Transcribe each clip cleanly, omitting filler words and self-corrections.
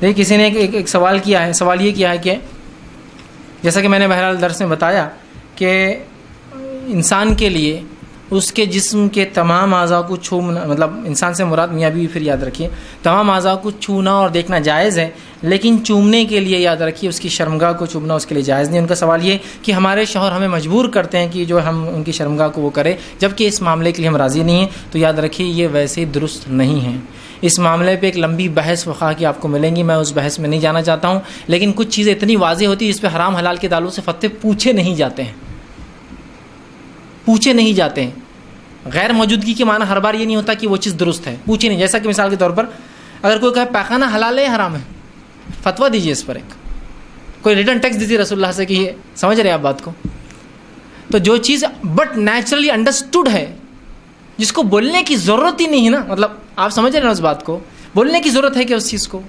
دیکھیے کسی نے ایک سوال کیا ہے، سوال یہ کیا ہے کہ جیسا کہ میں نے بہرحال درس میں بتایا کہ انسان کے لیے اس کے جسم کے تمام اعضاء کو چھونا، مطلب انسان سے مراد میاں بیوی، پھر یاد رکھیے تمام اعضاء کو چھونا اور دیکھنا جائز ہے، لیکن چومنے کے لیے یاد رکھیے اس کی شرمگاہ کو چومنا اس کے لیے جائز نہیں۔ ان کا سوال یہ کہ ہمارے شوہر ہمیں مجبور کرتے ہیں کہ جو ہم ان کی شرمگاہ کو وہ کرے، جبکہ اس معاملے کے لیے ہم راضی نہیں ہیں، تو یاد رکھیے یہ ویسے درست نہیں ہے۔ اس معاملے پہ ایک لمبی بحث وخا کی آپ کو ملیں گی، میں اس بحث میں نہیں جانا چاہتا ہوں، لیکن کچھ چیزیں اتنی واضح ہوتی ہیں جس پہ حرام حلال کے تعلق سے فتوے پوچھے نہیں جاتے ہیں، پوچھے نہیں جاتے ہیں۔ غیر موجودگی کے معنی ہر بار یہ نہیں ہوتا کہ وہ چیز درست ہے، پوچھے نہیں۔ جیسا کہ مثال کے طور پر اگر کوئی کہے پیخانہ حلال ہے حرام ہے، فتویٰ دیجیے اس پر، ایک کوئی ریٹن ٹیکسٹ دیجیے رسول اللہ سے کہ یہ سمجھ رہے ہیں آپ بات کو۔ تو جو چیز بٹ نیچرلی انڈرسٹوڈ ہے، جس کو بولنے کی ضرورت ہی نہیں ہے نا، مطلب آپ سمجھ رہے ہیں اس بات کو، بولنے کی ضرورت ہے کہ اس چیز کو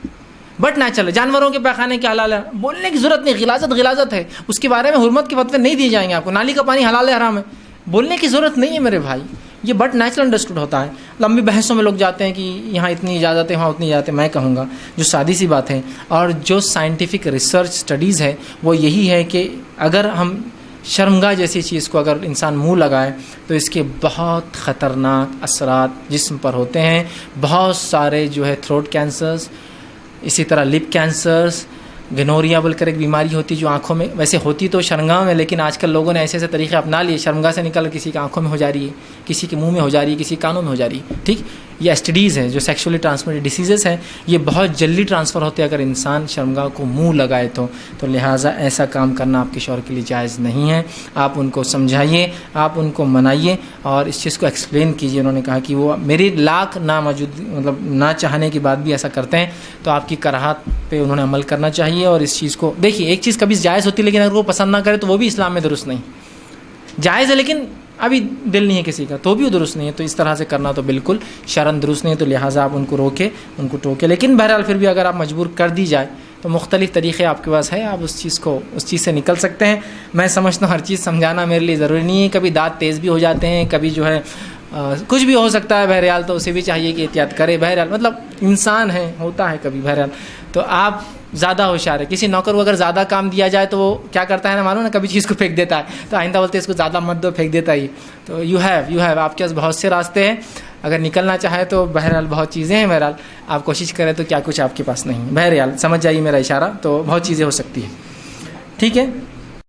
بٹ نیچرل ہے۔ جانوروں کے پیخانے کے حلال ہے، بولنے کی ضرورت نہیں، غلاظت ہے، اس کے بارے میں حرمت کے فتوے نہیں دیے جائیں گے آپ کو۔ نالی کا پانی حلال ہے حرام ہے، بولنے کی ضرورت نہیں ہے میرے بھائی، یہ بٹ نیچرل انڈرسٹوڈ ہوتا ہے۔ لمبی بحثوں میں لوگ جاتے ہیں کہ یہاں اتنی اجازت ہے وہاں اتنی اجازت ہے، میں کہوں گا جو سادی سی بات ہے اور جو سائنٹیفک ریسرچ سٹڈیز ہے وہ یہی ہے کہ اگر ہم شرمگاہ جیسی چیز کو اگر انسان منہ لگائے تو اس کے بہت خطرناک اثرات جسم پر ہوتے ہیں۔ بہت سارے جو ہے تھروٹ کینسرز، اسی طرح لپ کینسرز، گنوریا بول کر ایک بیماری ہوتی جو آنکھوں میں، ویسے ہوتی تو شرمگاہ میں، لیکن آج کل لوگوں نے ایسے ایسے طریقے اپنا لیے، شرمگاہ سے نکل کسی کی آنکھوں میں ہو جا رہی ہے، کسی کے منہ میں ہو جا رہی ہے، کسی کانوں میں ہو جا رہی ہے۔ ٹھیک، یہ ایس ٹی ڈیز ہیں جو سیکشولی ٹرانسمیٹڈ ڈیسیزز ہیں، یہ بہت جلدی ٹرانسفر ہوتے ہیں اگر انسان شرمگاہ کو منہ لگائے تو لہٰذا ایسا کام کرنا آپ کے شوہر کے لیے جائز نہیں ہے۔ آپ ان کو سمجھائیے، آپ ان کو منائیے اور اس چیز کو ایکسپلین کیجیے۔ انہوں نے کہا کہ وہ میری لاکھ مطلب نہ چاہنے کے بعد بھی ایسا کرتے ہیں، تو آپ کی کراہت پہ انہوں نے عمل کرنا چاہیے۔ اور اس چیز کو دیکھیے، ایک چیز کبھی جائز ہوتی ہے لیکن اگر وہ پسند نہ کرے تو وہ بھی اسلام میں درست نہیں۔ جائز ہے لیکن ابھی دل نہیں ہے کسی کا تو بھی وہ درست نہیں ہے، تو اس طرح سے کرنا تو بالکل شرعاً درست نہیں ہے، تو لہٰذا آپ ان کو روکے، ان کو ٹوکے۔ لیکن بہرحال پھر بھی اگر آپ مجبور کر دی جائے تو مختلف طریقے آپ کے پاس ہے، آپ اس چیز سے نکل سکتے ہیں۔ میں سمجھتا ہوں ہر چیز سمجھانا میرے لیے ضروری نہیں ہے، کبھی دانت تیز بھی ہو جاتے ہیں، کبھی جو ہے کچھ بھی ہو سکتا ہے، بہرحال تو اسے بھی چاہیے کہ احتیاط کرے، بہرحال مطلب انسان ہے، ہوتا ہے کبھی، بہرحال تو آپ زیادہ ہوشیار ہے۔ کسی نوکر کو اگر زیادہ کام دیا جائے تو وہ کیا کرتا ہے نا، معلوم نا، کبھی چیز کو پھینک دیتا ہے، تو آئندہ بولتے ہیں اس کو زیادہ مت دو، پھینک دیتا ہی۔ تو یو ہیو آپ کے پاس بہت سے راستے ہیں، اگر نکلنا چاہے تو بہرحال بہت چیزیں ہیں، بہرحال آپ کوشش کریں تو کیا کچھ آپ کے پاس نہیں ہے۔ بہرحال سمجھ جائیے میرا اشارہ، تو بہت چیزیں ہو سکتی ہیں، ٹھیک ہے۔